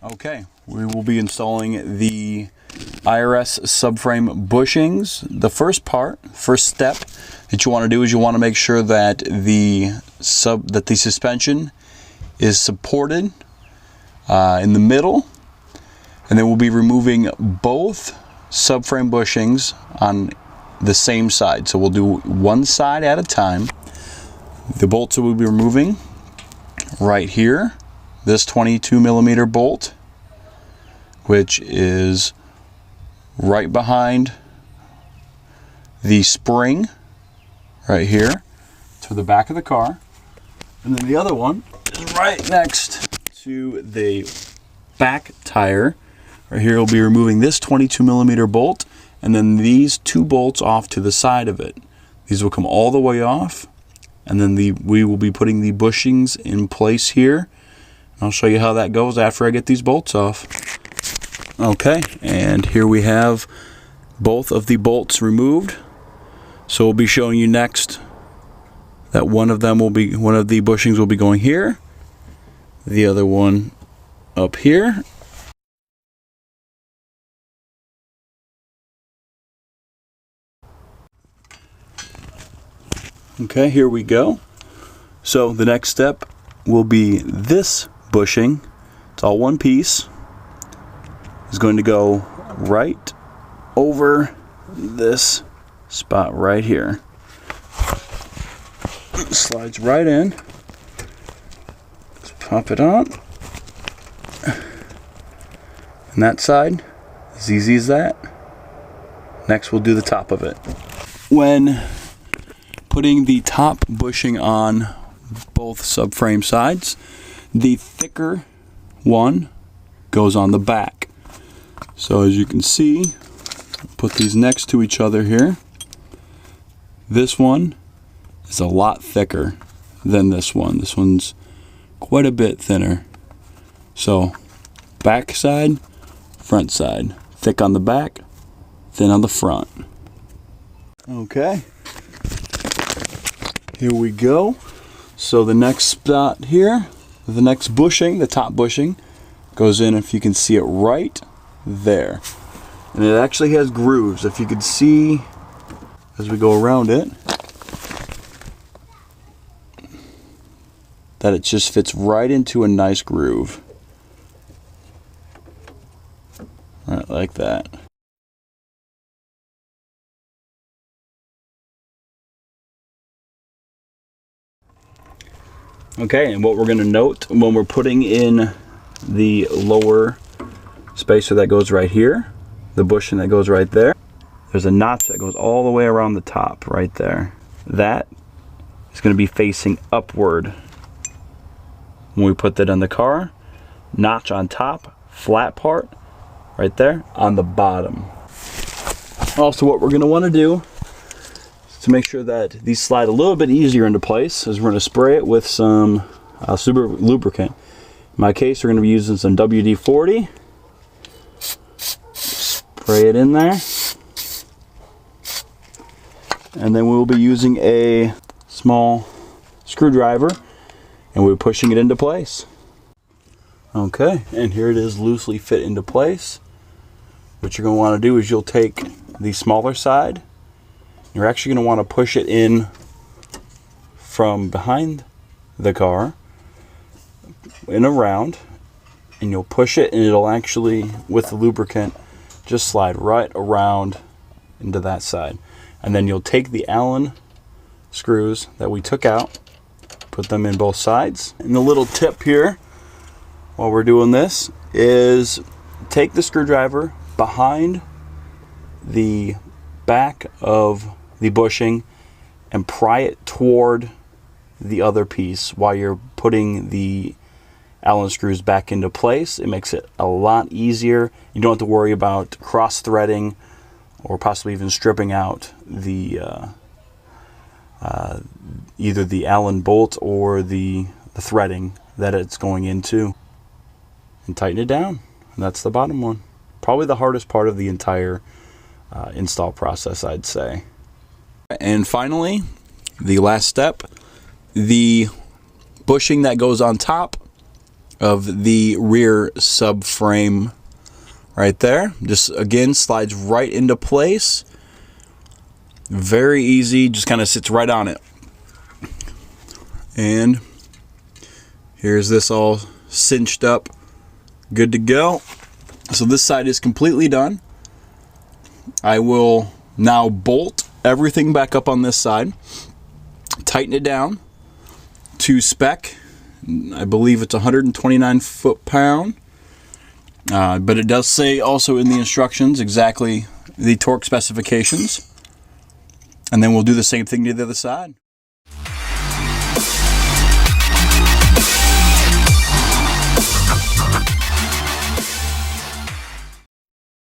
Okay, we will be installing the IRS subframe bushings. The first step that you want to do is you want to make sure that the suspension is supported in the middle, and then we'll be removing both subframe bushings on the same side. So we'll do one side at a time. The bolts that we'll be removing right here, this 22mm bolt, which is right behind the spring right here to the back of the car, and then the other one is right next to the back tire. Right here we'll be removing this 22mm bolt, and then these two bolts off to the side of it. These will come all the way off, and then we will be putting the bushings in place here. I'll show you how that goes after I get these bolts off. Okay, and here we have both of the bolts removed. So we'll be showing you next that one of the bushings will be going here, the other one up here. Okay, here we go. So the next step will be this bushing. It's all one piece. It's going to go right over this spot right here. It slides right in. Let's pop it on. And that side, as easy as that. Next we'll do the top of it. When putting the top bushing on both subframe sides, the thicker one goes on the back. So as you can see, put these next to each other here. This one is a lot thicker than this one. This one's quite a bit thinner. So back side, front side. Thick on the back, thin on the front. Okay. Here we go. So the next spot here, the next bushing, the top bushing, goes in, if you can see it right there. And it actually has grooves. If you could see as we go around it, that it just fits right into a nice groove. Right like that. Okay, and what we're going to note when we're putting in the lower spacer that goes right here, the bushing that goes right there, there's a notch that goes all the way around the top right there. That is going to be facing upward when we put that in the car. Notch on top, flat part right there on the bottom. Also, what we're going to want to do to make sure that these slide a little bit easier into place is we're going to spray it with some super lubricant. In my case, we're going to be using some WD-40. Spray it in there. And then we'll be using a small screwdriver and we're pushing it into place. Okay, and here it is loosely fit into place. What you're going to want to do is you'll take the smaller side. You're actually going to want to push it in from behind the car and around, and you'll push it and it'll actually, with the lubricant, just slide right around into that side. And then you'll take the Allen screws that we took out, put them in both sides. And the little tip here while we're doing this is take the screwdriver behind the back of the bushing and pry it toward the other piece while you're putting the Allen screws back into place. It makes it a lot easier. You don't have to worry about cross threading or possibly even stripping out the either the Allen bolt or the threading that it's going into, and tighten it down. And that's the bottom one. Probably the hardest part of the entire install process, I'd say. And finally, the last step, the bushing that goes on top of the rear subframe right there. Just again slides right into place. Very easy, just kind of sits right on it. And here's this all cinched up, good to go. So this side is completely done. I will now bolt everything back up on this side, tighten it down to spec. I believe it's 129 foot-pound, but it does say also in the instructions exactly the torque specifications. And then we'll do the same thing to the other side.